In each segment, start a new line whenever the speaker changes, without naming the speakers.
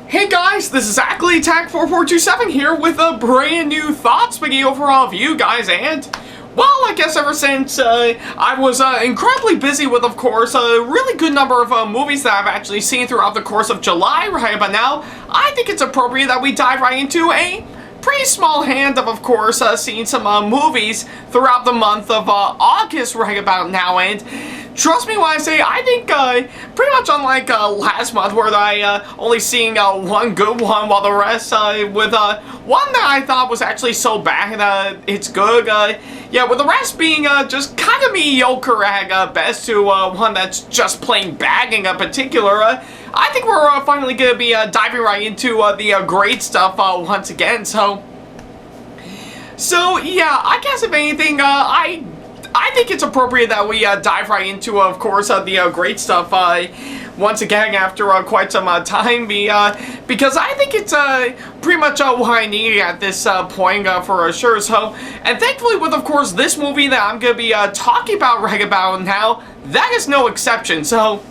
Hey guys, this is Ackleyattack4427 here with a brand new thoughts video for all of you guys, and well, I guess ever since I was incredibly busy with, of course, a really good number of movies that I've actually seen throughout the course of July right about now, I think it's appropriate that we dive right into a pretty small hand of course, seeing some movies throughout the month of August right about now, and trust me when I say, I think pretty much unlike last month where I only seeing one good one while the rest with one that I thought was actually so bad it's good, yeah, with the rest being just kind of mediocre at best to one that's just plain bad in particular. I think we're finally going to be diving right into the great stuff once again, so yeah, I guess if anything, I think it's appropriate that we dive right into, of course, the great stuff once again after quite some time, because I think it's pretty much what I need at this point for sure. So, and thankfully with, of course, this movie that I'm going to be talking about right about now, that is no exception. So,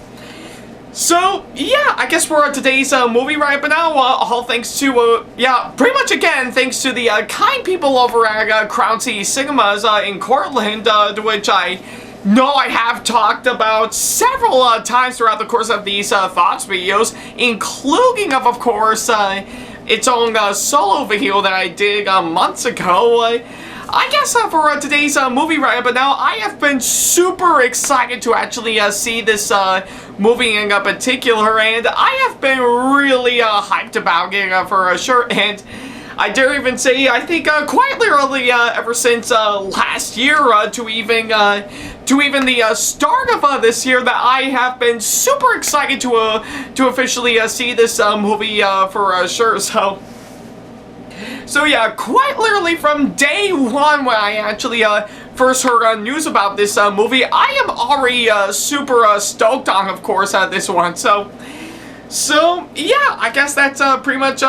yeah, I guess for today's movie right but now, all thanks to, yeah, pretty much again, thanks to the kind people over at Crown City Cinemas in Cortland, which I know I have talked about several times throughout the course of these thoughts videos, including of course, its own solo video that I did months ago. I guess for today's movie right but now, I have been super excited to actually see this movie in particular, and I have been really hyped about it for sure, and I dare even say, I think quite literally ever since last year to even the start of this year, that I have been super excited to officially see this movie for sure. So yeah, quite literally from day one when I actually first heard news about this movie, I am already super stoked on, of course, this one. So yeah, I guess that's pretty much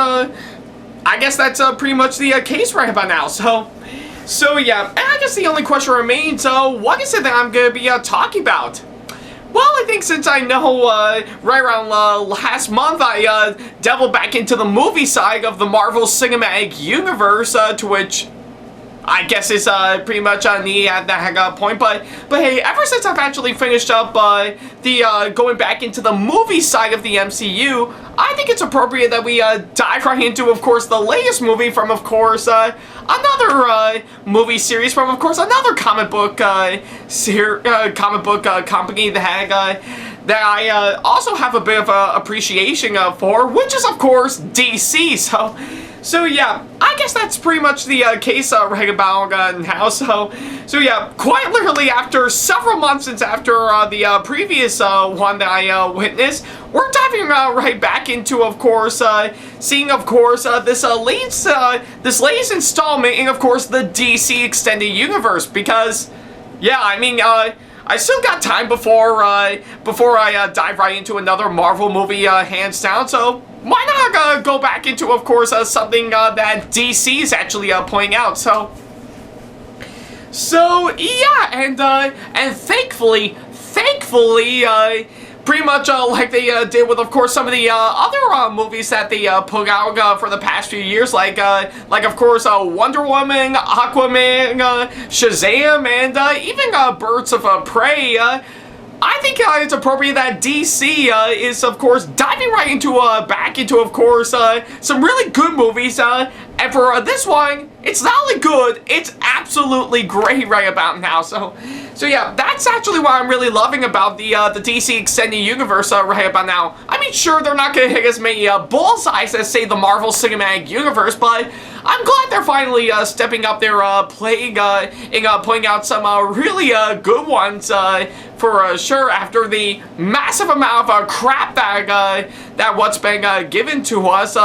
the case right about now. So yeah, and I guess the only question remains, what is it that I'm gonna be talking about? Well, I think since I know right around last month I delved back into the movie side of the Marvel Cinematic Universe, to which I guess is pretty much neat at that point, but hey, ever since I've actually finished up the going back into the movie side of the MCU, I think it's appropriate that we dive right into, of course, the latest movie from, of course, another movie series from, of course, another comic book company that I also have a bit of appreciation for, which is, of course, DC. So yeah, I guess that's pretty much the case right about now. So yeah, quite literally after several months since after the previous one that I witnessed, we're diving right back into, of course, seeing, of course, this latest installment in, of course, the DC Extended Universe. Because, yeah, I mean, I still got time before I dive right into another Marvel movie, hands down. So why not go back into, of course, something that DC is actually pointing out. So yeah, and thankfufully, pretty much like they did with, of course, some of the other movies that they put out for the past few years, like of course Wonder Woman, Aquaman, Shazam, and even Birds of Prey. I think it's appropriate that DC is, of course, diving right into back into, of course, some really good movies. And for this one, it's not only good, it's absolutely great right about now. So yeah, that's actually what I'm really loving about the DC Extended Universe right about now. I mean, sure, they're not going to hit as many bullseyes as, say, the Marvel Cinematic Universe, but I'm glad they're finally stepping up their play in pointing out some really good ones for sure, after the massive amount of crap that what's been given to us.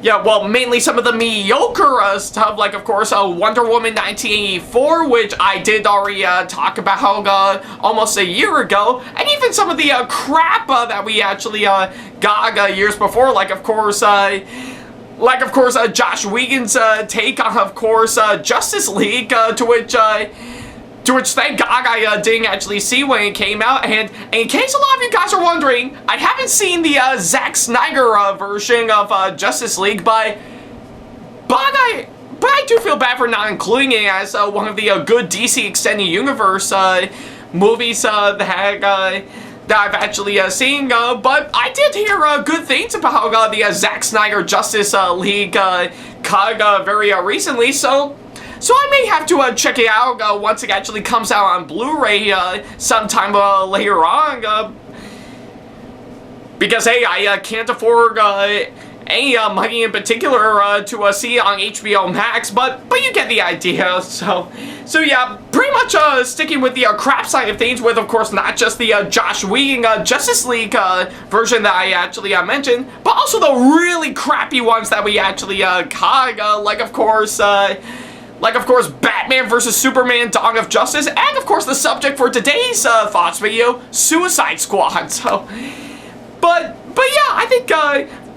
Yeah, well, mainly some of the mediocre stuff, like, of course, Wonder Woman 1984, which I did already talk about almost a year ago, and even some of the crap that we actually got years before, like, of course, Josh Whedon's take on, of course, Justice League, to which to which thank God I didn't actually see when it came out. And in case a lot of you guys are wondering, I haven't seen the Zack Snyder version of Justice League, but I do feel bad for not including it as one of the good DC Extended Universe movies that I've actually seen. But I did hear good things about how the Zack Snyder Justice League cut very recently, so I may have to check it out once it actually comes out on Blu-ray sometime later on. Because, hey, I can't afford any money in particular to see it on HBO Max, but you get the idea. So yeah, pretty much sticking with the crap side of things, with, of course, not just the Joss Whedon Justice League version that I actually mentioned, but also the really crappy ones that we actually caught, like, of course, Batman vs. Superman Dawn of Justice, and, of course, the subject for today's thoughts video, Suicide Squad. So, but yeah, I think,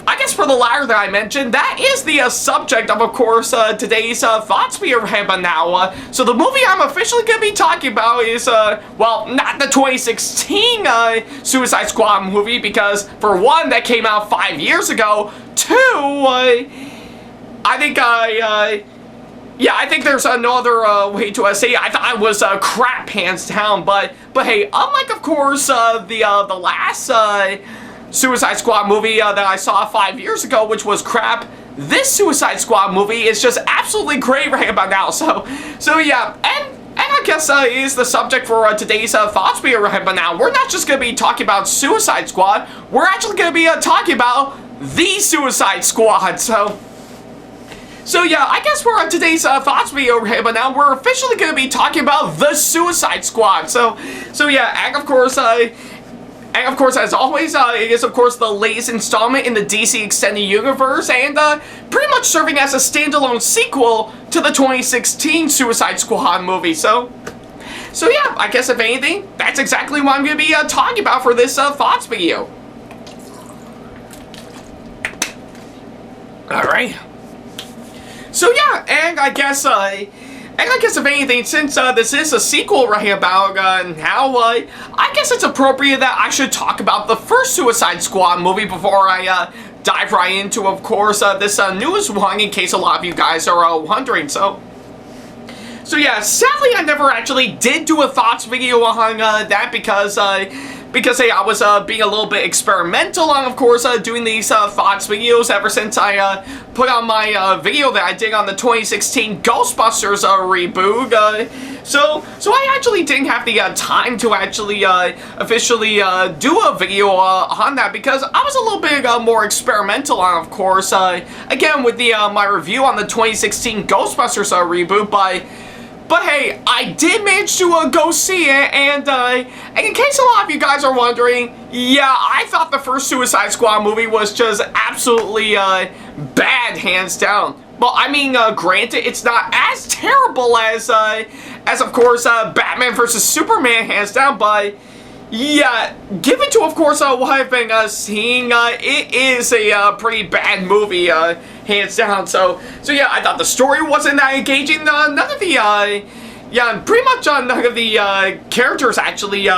I guess for the latter that I mentioned, that is the subject of course, today's thoughts we are having now. So the movie I'm officially going to be talking about is, well, not the 2016 Suicide Squad movie, because, for one, that came out 5 years ago. Two, I think there's no other way to say it. I thought it was crap, hands down. But hey, unlike, of course, the last Suicide Squad movie that I saw 5 years ago, which was crap, this Suicide Squad movie is just absolutely great right about now. So yeah, and I guess is the subject for today's thoughts we are right about now. We're not just going to be talking about Suicide Squad, we're actually going to be talking about the Suicide Squad. So yeah, I guess for today's thoughts video right about now, we're officially going to be talking about the Suicide Squad. So yeah, and of course, as always, it is, of course, the latest installment in the DC Extended Universe, and pretty much serving as a standalone sequel to the 2016 Suicide Squad movie. So yeah, I guess if anything, that's exactly what I'm going to be talking about for this thoughts video. Alright. So yeah, and I guess if anything, since this is a sequel right about now, I guess it's appropriate that I should talk about the first Suicide Squad movie before I dive right into, of course, this newest one, in case a lot of you guys are wondering. So yeah, sadly I never actually did do a thoughts video on that because hey, I was being a little bit experimental on, of course, doing these thoughts videos ever since I put on my video that I did on the 2016 Ghostbusters reboot. So I actually didn't have the time to actually officially do a video on that, because I was a little bit more experimental on, of course, again with the my review on the 2016 Ghostbusters reboot. But hey, I did manage to go see it, and in case a lot of you guys are wondering, yeah, I thought the first Suicide Squad movie was just absolutely bad, hands down. But I mean, granted, it's not as terrible as of course, Batman vs. Superman, hands down, but yeah, given to, of course, what I've been seeing, it is a pretty bad movie, hands down. So yeah, I thought the story wasn't that engaging. None of the, yeah, pretty much none of the characters actually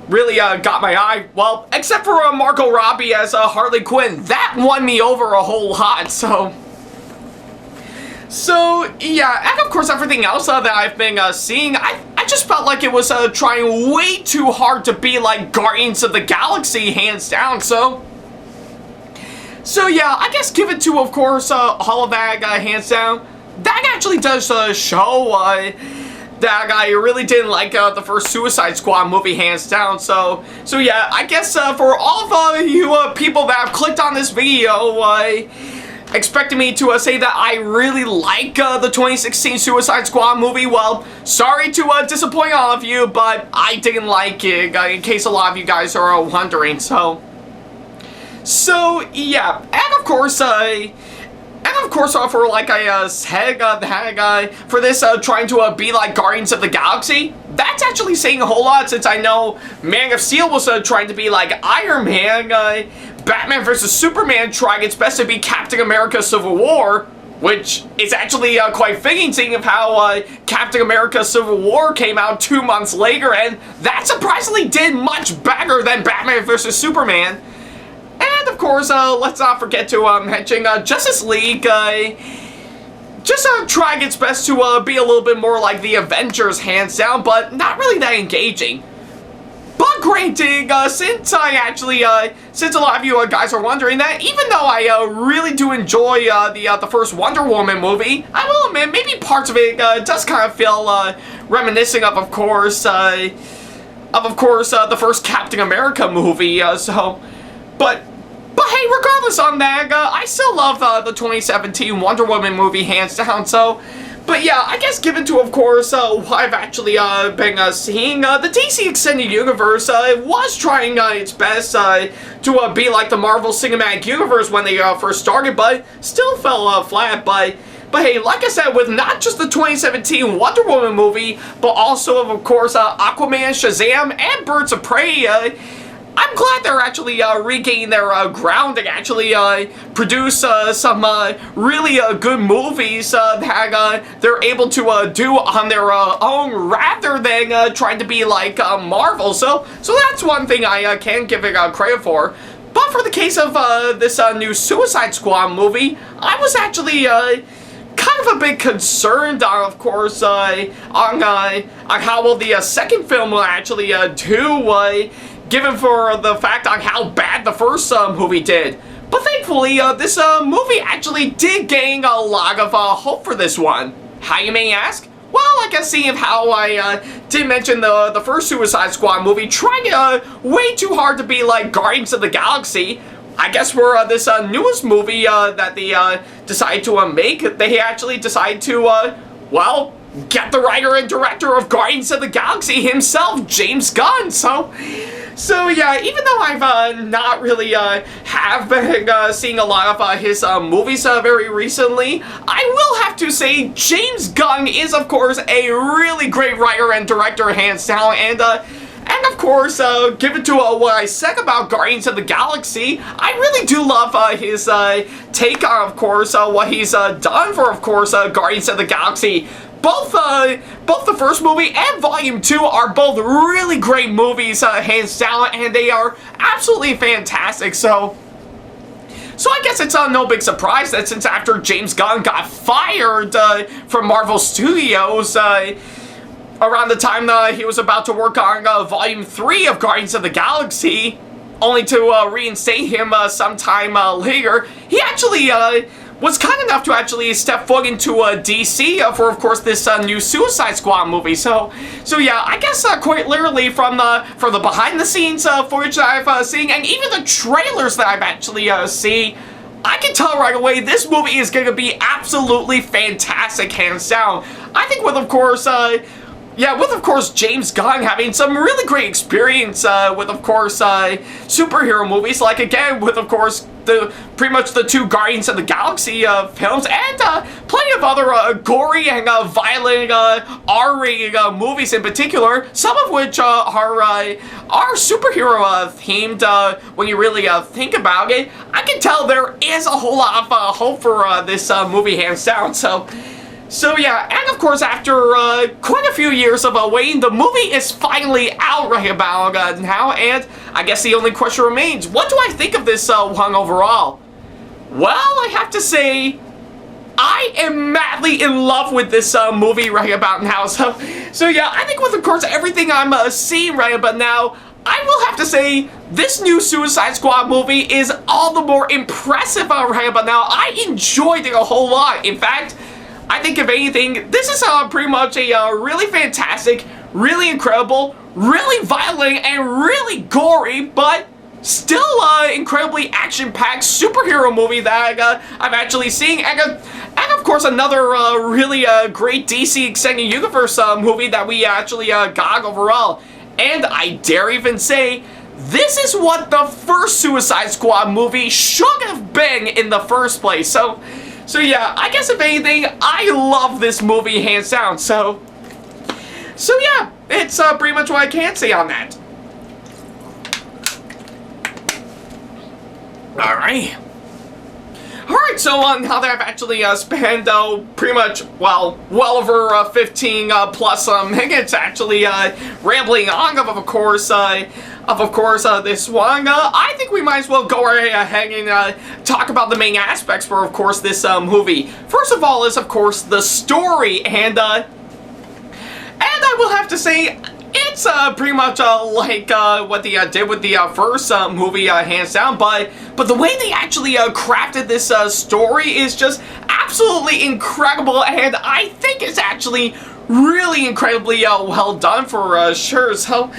really got my eye. Well, except for Margot Robbie as Harley Quinn. That won me over a whole lot. So yeah, and of course everything else that I've been seeing, I just felt like it was trying way too hard to be like Guardians of the Galaxy, hands down. So yeah, I guess given to, of course, all of that, hands down, that actually does show that I really didn't like the first Suicide Squad movie, hands down. So yeah, I guess for all of you people that have clicked on this video, expecting me to say that I really like the 2016 Suicide Squad movie, well, sorry to disappoint all of you, but I didn't like it, in case a lot of you guys are wondering. So yeah, and of course, for like I said, for this trying to be like Guardians of the Galaxy, that's actually saying a whole lot, since I know Man of Steel was trying to be like Iron Man, Batman vs. Superman trying its best to be Captain America Civil War. which is actually quite fitting, seeing of how Captain America Civil War came out 2 months later, and that surprisingly did much better than Batman vs. Superman. And of course, let's not forget to mention Justice League. Just trying its best to be a little bit more like the Avengers, hands down, but not really that engaging. But granted, since a lot of you guys are wondering that, even though I really do enjoy the first Wonder Woman movie, I will admit maybe parts of it does kind of feel reminiscent of course, the first Captain America movie. But hey, regardless on that, I still love the 2017 Wonder Woman movie, hands down. So. But yeah, I guess given to, of course, what I've actually been seeing, the DC Extended Universe was trying its best to be like the Marvel Cinematic Universe when they first started, but still fell flat. But hey, like I said, with not just the 2017 Wonder Woman movie, but also, of course, Aquaman, Shazam, and Birds of Prey, I'm glad they're actually regaining their ground and actually produce some really good movies that they're able to do on their own rather than trying to be like Marvel. So that's one thing I can give it credit for. But for the case of this new Suicide Squad movie, I was actually kind of a bit concerned, of course, on how well the second film will actually do. Given for the fact on how bad the first movie did. But thankfully, this movie actually did gain a lot of hope for this one. How, you may ask? Well, I guess seeing how I did mention the first Suicide Squad movie trying way too hard to be like Guardians of the Galaxy, I guess for this newest movie that they decided to make, they actually decided to, well, get the writer and director of Guardians of the Galaxy himself, James Gunn. So yeah, even though I've not really have been seeing a lot of his movies very recently, I will have to say James Gunn is, of course, a really great writer and director, hands down, and of course, given to what I said about Guardians of the Galaxy, I really do love his take on, of course, what he's done for, of course, Guardians of the Galaxy. Both the first movie and Volume 2 are both really great movies, hands down, and they are absolutely fantastic. So I guess it's no big surprise that since after James Gunn got fired from Marvel Studios, around the time he was about to work on Volume 3 of Guardians of the Galaxy, only to reinstate him sometime later, he actually was kind enough to actually step foot into DC for, of course, this new Suicide Squad movie. So yeah, I guess quite literally from the behind-the-scenes footage that I've seen, and even the trailers that I've actually seen, I can tell right away this movie is going to be absolutely fantastic, hands down. I think with, of course, James Gunn having some really great experience with, of course, superhero movies, like, again, with, of course, pretty much the two Guardians of the Galaxy films, and plenty of other gory and violent R-rated movies in particular, some of which are superhero themed when you really think about it. I can tell there is a whole lot of hope for this movie, hands down. So yeah, and of course, after quite a few years of waiting, the movie is finally out right about now, and I guess the only question remains, what do I think of this one overall? Well, I have to say, I am madly in love with this movie right about now. So yeah, I think with, of course, everything I'm seeing right about now, I will have to say, this new Suicide Squad movie is all the more impressive right about now. I enjoyed it a whole lot. In fact, I think if anything, this is pretty much a really fantastic, really incredible, really violent, and really gory, but still incredibly action-packed superhero movie that I'm actually seeing, and of course another really great DC Extended Universe movie that we actually got overall. And I dare even say, this is what the first Suicide Squad movie should have been in the first place. So yeah, I guess if anything, I love this movie hands down. So yeah, it's pretty much what I can say on that. Alright, so now that I've actually spent pretty much, well over 15 plus minutes actually rambling on of course this one, I think we might as well go right ahead and talk about the main aspects for, of course, this movie. First of all is, of course, the story, and I will have to say, it's pretty much like what they did with the first movie, hands down, but the way they actually crafted this story is just absolutely incredible, and I think it's actually really incredibly well done for sure. So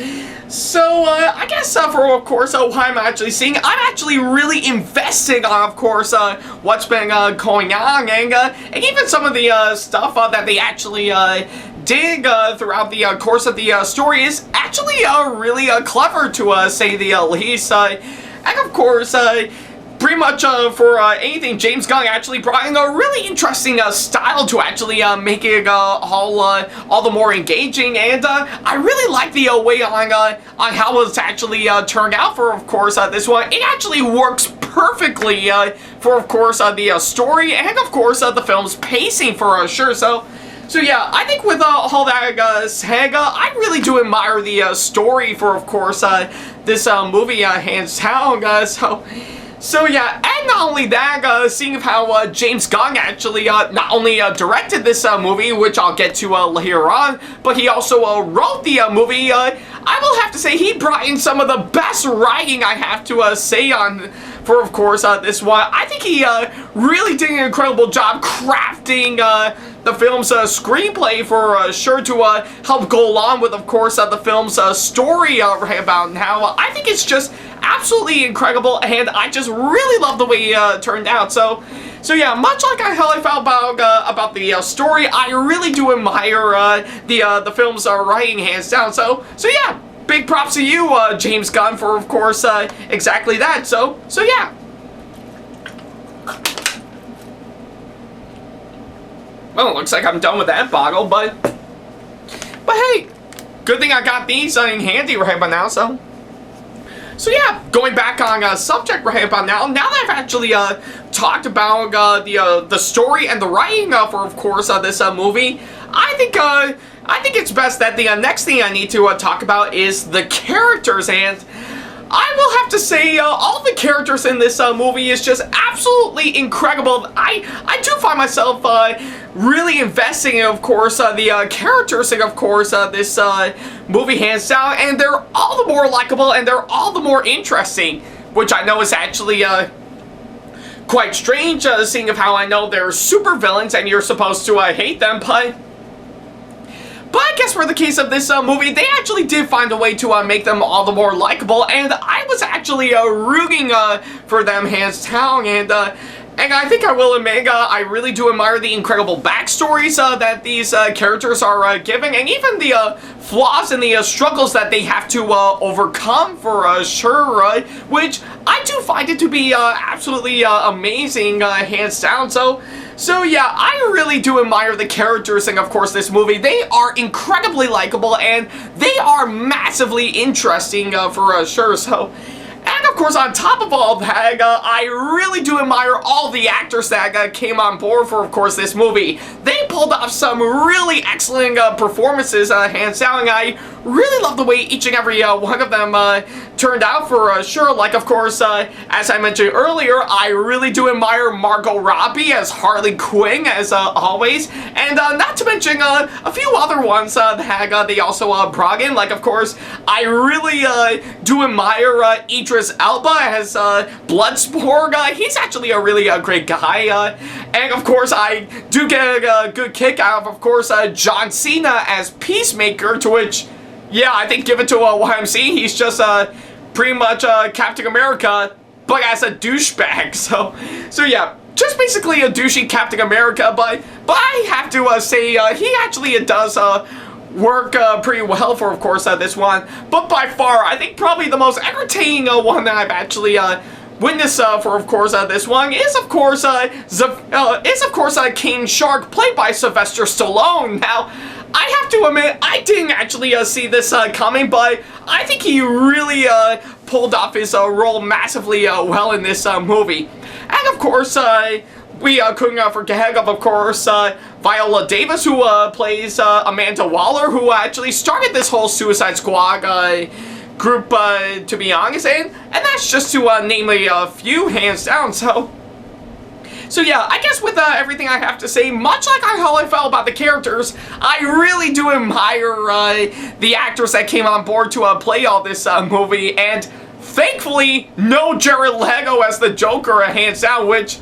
I guess for, of course, what I'm actually seeing, I'm actually really investing on, of course, what's been going on, and even some of the stuff that they actually did throughout the course of the story is actually really clever, to say the least. And of course, pretty much for anything, James Gunn actually brought in a really interesting style to actually make it all the more engaging, and I really like the way on how it's actually turned out for, of course, this one. It actually works perfectly for, of course, the story and, of course, the film's pacing for sure. So yeah, I think with all that said, I really do admire the story for, of course, this movie, hands down. So yeah, and not only that, seeing how James Gunn actually not only directed this movie, which I'll get to later on, but he also wrote the movie. I will have to say he brought in some of the best writing, I have to say, for, of course, this one. I think he really did an incredible job crafting the film's screenplay for sure, to help go along with, of course, the film's story right about now. I think it's just absolutely incredible, and I just really love the way it turned out. So yeah, much like how I felt about the story, I really do admire the film's writing, hands down. So yeah, big props to you, James Gunn, for, of course, exactly that. So yeah. Well, looks like I'm done with that bottle, but hey, good thing I got these in handy right about now. So yeah, going back on subject right about now that I've actually talked about the story and the writing for, of course, this movie, I think it's best that the next thing I need to talk about is the characters, and I will have to say, all the characters in this movie is just absolutely incredible. I do find myself really investing in, of course, the characters in, of course, this movie, hands down, and they're all the more likable and they're all the more interesting, which I know is actually quite strange, seeing of how I know they're super villains and you're supposed to hate them, but I guess for the case of this movie, they actually did find a way to make them all the more likable, and I was actually rooting for them, hands down, and I think I will admit, I really do admire the incredible backstories that these characters are giving, and even the flaws and the struggles that they have to overcome for sure, which I do find it to be absolutely amazing, hands down. So yeah, I really do admire the characters in, of course, this movie. They are incredibly likable, and they are massively interesting for sure. And of course, on top of all that, I really do admire all the actors that came on board for, of course, this movie. They pulled off some really excellent performances, hands down, and I really love the way each and every one of them turned out for sure. Like, of course, as I mentioned earlier, I really do admire Margot Robbie as Harley Quinn, as always, and not to mention a few other ones that they also brought in. Like, of course, I really do admire Idris Elba as Bloodsport. He's actually a really great guy, and of course, I do get a good kick out of course, John Cena as Peacemaker, to which, yeah, I think given to what I'm seeing, he's just pretty much Captain America, but as a douchebag. So yeah, just basically a douchey Captain America, but I have to say he actually does work pretty well for, of course, this one. But by far, I think probably the most entertaining one that I've actually witnessed for, of course, this one is, of course, King Shark, played by Sylvester Stallone. Now, I have to admit, I didn't actually see this coming, but I think he really pulled off his role massively well in this movie. And of course, we couldn't forget of course, Viola Davis, who plays Amanda Waller, who actually started this whole Suicide Squad group, to be honest, and that's just to name a few, hands down. So yeah, I guess with everything I have to say, much like how I felt about the characters, I really do admire the actors that came on board to play all this movie, and thankfully, no Jared Leto as the Joker, hands down, which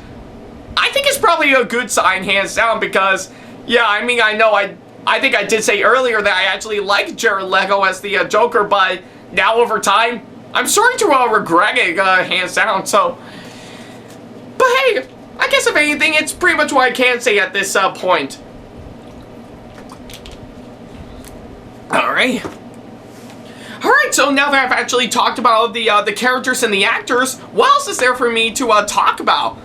I think is probably a good sign, hands down, because, yeah, I mean, I think I did say earlier that I actually like Jared Leto as the Joker, but now over time, I'm starting to regret it, hands down, so. But hey, I guess if anything, it's pretty much what I can say at this point. Alright. Alright, so now that I've actually talked about the characters and the actors, what else is there for me to talk about?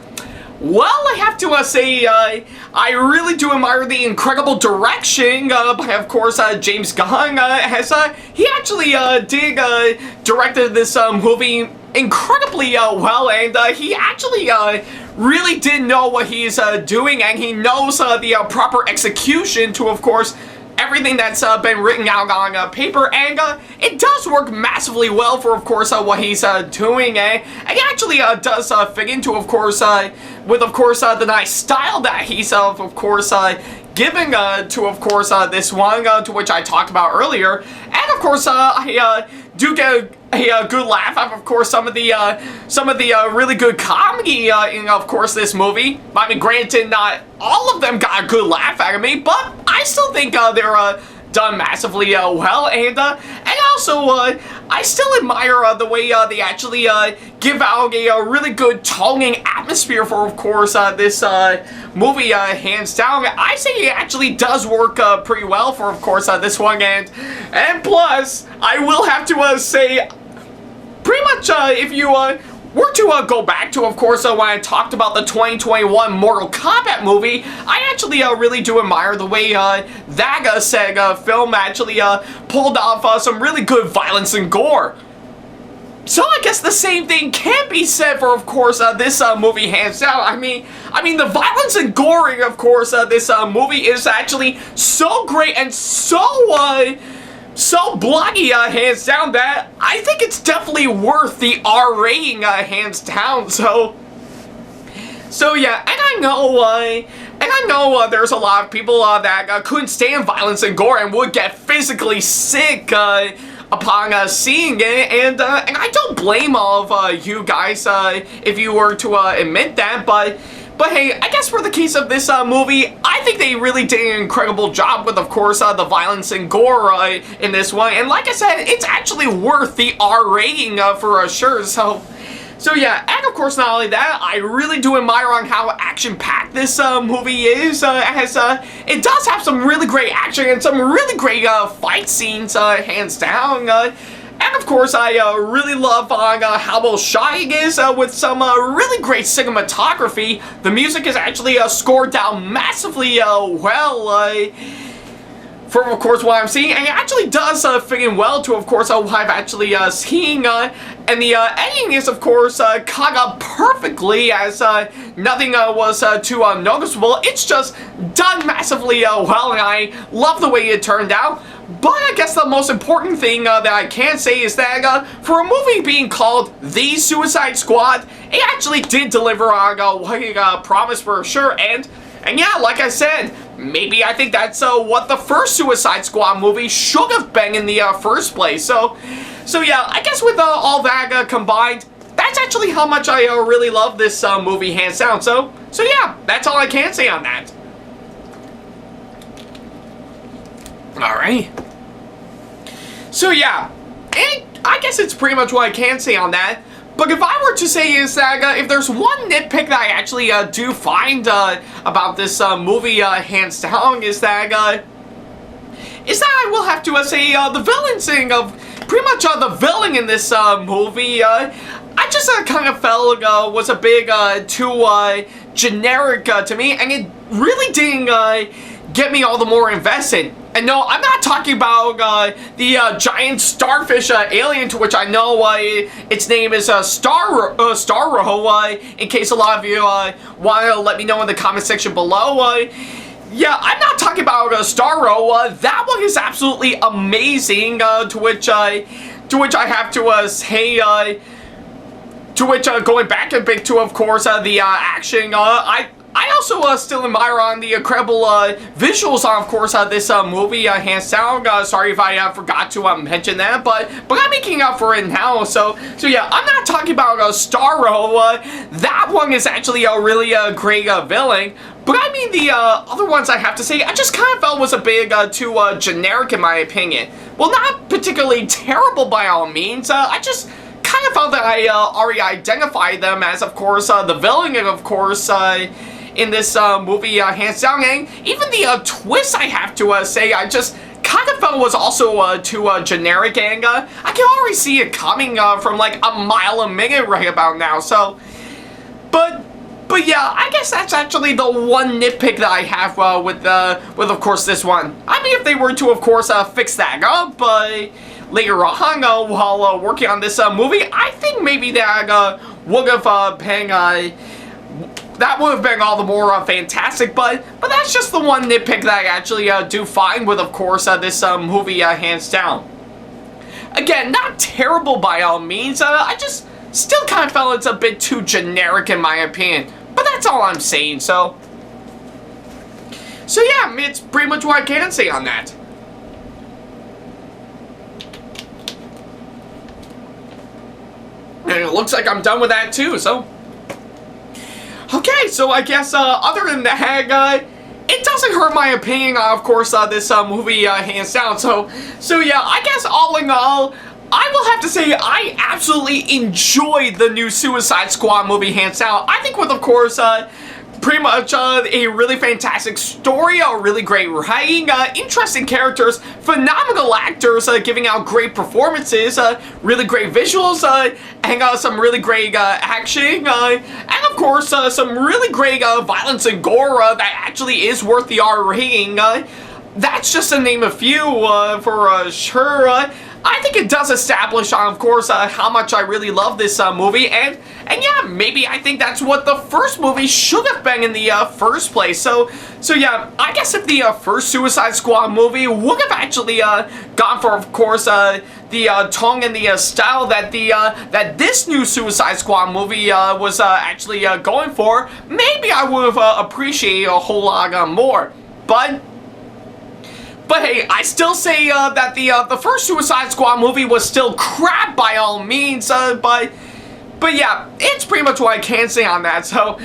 Well, I have to say, I really do admire the incredible direction by, of course, James Gunn. He actually directed this movie incredibly well, and he actually really did know what he's doing, and he knows the proper execution to, of course, everything that's been written out on paper, and it does work massively well for, of course, what he's doing, and it actually does fit into, of course, with, of course, the nice style that he's, of course, giving to, of course, this one, to which I talked about earlier, and, of course, I do get a good laugh out of course, some of the really good comedy in, of course, this movie. I mean, granted, not all of them got a good laugh out of me, but I still think they're done massively well, and also, I still admire the way they actually give out a really good tone and atmosphere for, of course, this movie, hands down. I say it actually does work pretty well for, of course, this one, and plus, I will have to say, pretty much, if you were to go back to, of course, when I talked about the 2021 Mortal Kombat movie, I actually really do admire the way that said film actually pulled off some really good violence and gore. So I guess the same thing can be said for, of course, this movie, hands down. I mean, the violence and goring, of course, this movie is actually so great and so bloody, hands down, that I think it's definitely worth the R rating, hands down. So yeah, and I know there's a lot of people that couldn't stand violence and gore and would get physically sick upon seeing it, and I don't blame all of you guys if you were to admit that, but hey, I guess for the case of this movie, I think they really did an incredible job with, of course, the violence and gore in this one. And like I said, it's actually worth the R rating for sure. So yeah, and of course, not only that, I really do admire on how action-packed this movie is. It does have some really great action and some really great fight scenes, hands down. And of course, I really love how well shot it is with some really great cinematography. The music is actually scored down massively well for, of course, what I'm seeing. And it actually does fit in well to, of course, what I've actually seen. And the editing is, of course, caught up perfectly, as nothing was too noticeable. It's just done massively well, and I love the way it turned out. But I guess the most important thing that I can say is that for a movie being called The Suicide Squad, it actually did deliver on what it promised for sure. And yeah, like I said, maybe I think that's what the first Suicide Squad movie should have been in the first place. So yeah, I guess with all that combined, that's actually how much I really love this movie, hands down. So yeah, that's all I can say on that. Alright. So yeah, and I guess it's pretty much what I can say on that. But if I were to say is that if there's one nitpick that I actually do find about this movie, hands down, is that I will have to say the villaining of pretty much the villain in this movie. I just kind of felt was a bit too generic to me, and it really didn't get me all the more invested. And no, I'm not talking about the giant starfish alien, to which I know its name is Starro. In case a lot of you want to let me know in the comment section below. Yeah, I'm not talking about Starro. That one is absolutely amazing. To which I have to say. To which going back a bit to, of course, the action. I also still admire on the incredible visuals on, of course, this movie, hands down. Sorry if I forgot to mention that, but I'm making up for it now. So yeah, I'm not talking about Starro. That one is actually a really great villain. But I mean, the other ones, I have to say, I just kind of felt was a bit too generic in my opinion. Well, not particularly terrible by all means. I just kind of felt that I already identified them as, of course, the villain, and of course, in this movie, hands down. And even the twist, I have to say, I just kind of felt was also too generic, and I can already see it coming from like a mile a minute right about now. So, but yeah, I guess that's actually the one nitpick that I have with of course this one. I mean, if they were to, of course, fix that up later on while working on this movie, I think maybe that would have been that would have been all the more fantastic, but that's just the one nitpick that I actually do find with, of course, this movie, hands down. Again, not terrible by all means, I just still kind of felt it's a bit too generic in my opinion, but that's all I'm saying, so yeah, it's pretty much what I can say on that. And it looks like I'm done with that too, so okay, so I guess other than that, it doesn't hurt my opinion on, of course, this movie, hands down. So yeah, I guess all in all, I will have to say I absolutely enjoyed the new Suicide Squad movie, hands down. I think with, of course, pretty much a really fantastic story, a really great writing, interesting characters, phenomenal actors giving out great performances, really great visuals, and some really great action, and of course some really great violence and gore that actually is worth the R rating. That's just to name a few for sure. I think it does establish, of course, how much I really love this movie, and yeah, maybe I think that's what the first movie should have been in the first place. So yeah, I guess if the first Suicide Squad movie would have actually gone for, of course, the tone and the style that that this new Suicide Squad movie was actually going for, maybe I would have appreciated a whole lot more. But hey, I still say that the first Suicide Squad movie was still crap by all means, but yeah, it's pretty much what I can say on that. So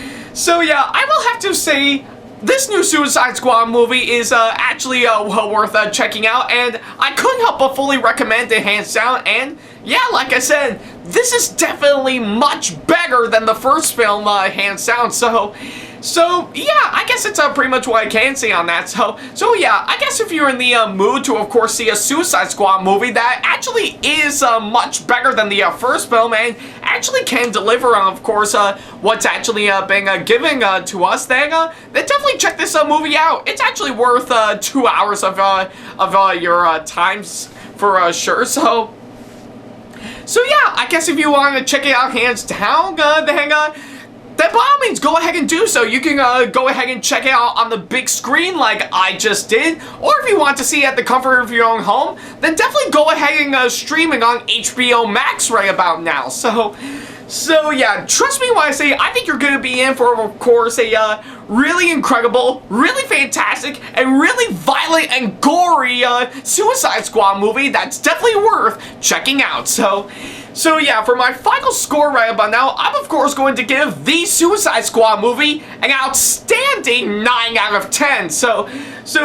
yeah, I will have to say this new Suicide Squad movie is actually well worth checking out, and I couldn't help but fully recommend it, hands down. And yeah, like I said, this is definitely much better than the first film, hands down. So yeah, I guess it's pretty much what I can say on that. So yeah, I guess if you're in the mood to, of course, see a Suicide Squad movie that actually is much better than the first film and actually can deliver on, of course, what's actually been given to us, then definitely check this movie out. It's actually worth 2 hours of your times for sure. So yeah, I guess if you want to check it out, hands down, then by all means, go ahead and do so. You can go ahead and check it out on the big screen like I just did. Or if you want to see it at the comfort of your own home, then definitely go ahead and stream it on HBO Max right about now. So yeah, trust me when I say I think you're going to be in for, of course, a really incredible, really fantastic, and really violent and gory Suicide Squad movie that's definitely worth checking out. So yeah, for my final score right about now, I'm of course going to give the Suicide Squad movie an outstanding 9 out of 10. So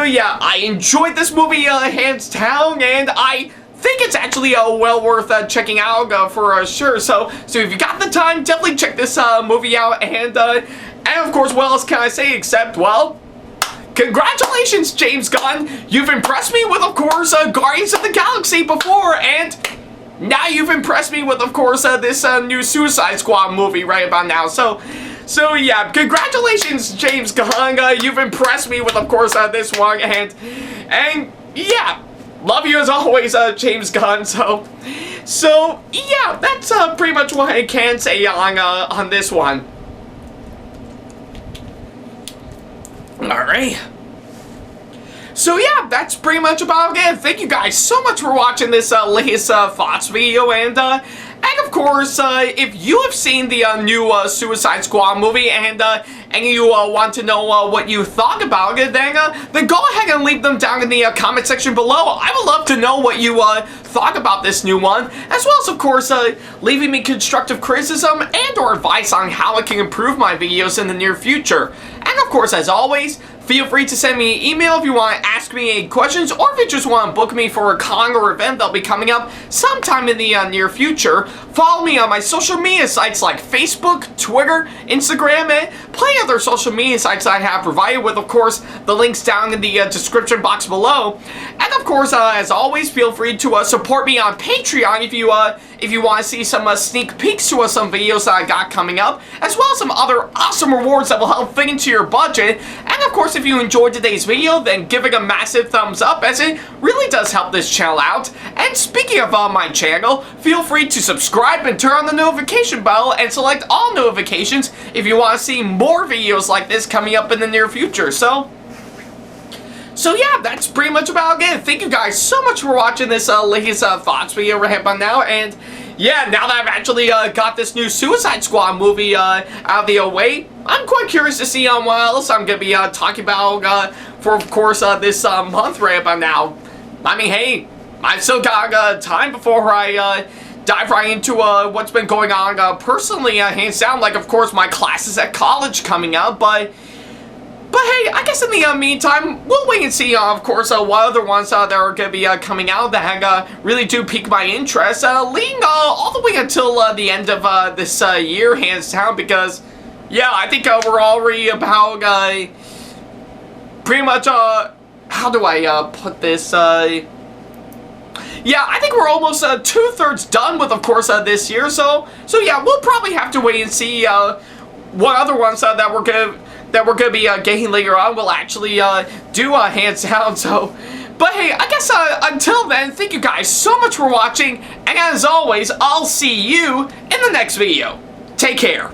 yeah, I enjoyed this movie hands down, and I think it's actually well worth checking out for sure. So if you got the time, definitely check this movie out, and of course, what else can I say except, well, congratulations, James Gunn! You've impressed me with, of course, Guardians of the Galaxy before, and now you've impressed me with, of course, this new Suicide Squad movie right about now. So yeah, congratulations, James Gunn. You've impressed me with, of course, this one, and yeah, love you as always, James Gunn. So yeah, that's pretty much what I can say on this one. Alright. So yeah, that's pretty much about it. Thank you guys so much for watching this latest thoughts video, and of course, if you have seen the new Suicide Squad movie and you want to know what you thought about it, then go ahead and leave them down in the comment section below. I would love to know what you thought about this new one, as well as, of course, leaving me constructive criticism and or advice on how I can improve my videos in the near future. And of course, as always, feel free to send me an email if you want to ask me any questions, or if you just want to book me for a con or event that'll be coming up sometime in the near future. Follow me on my social media sites like Facebook, Twitter, Instagram, and plenty other social media sites I have provided with, of course, the links down in the description box below. And of course, as always, feel free to support me on Patreon if you want to see some sneak peeks to some videos that I got coming up, as well as some other awesome rewards that will help fit into your budget. And of course, if you enjoyed today's video, then give it a massive thumbs up, as it really does help this channel out. And speaking of my channel, feel free to subscribe and turn on the notification bell and select all notifications if you want to see more videos like this coming up in the near future. So yeah, that's pretty much about it. Thank you guys so much for watching this latest thoughts video right about now. And yeah, now that I've actually got this new Suicide Squad movie out of the way, I'm quite curious to see what else I'm going to be talking about for, of course, this month right about now. I mean, hey, I've still got time before I dive right into what's been going on personally, hands down, like, of course, my classes at college coming up, but hey, I guess in the meantime, we'll wait and see, of course, what other ones that are going to be coming out that really do pique my interest, leading all the way until the end of this year, hands down, because, yeah, I think we're already about, pretty much, how do I put this, yeah, I think we're almost 2/3 done with, of course, this year, so yeah, we'll probably have to wait and see what other ones that we're going to be getting later on will actually do hands down. So, but hey, I guess until then, thank you guys so much for watching, and as always, I'll see you in the next video. Take care.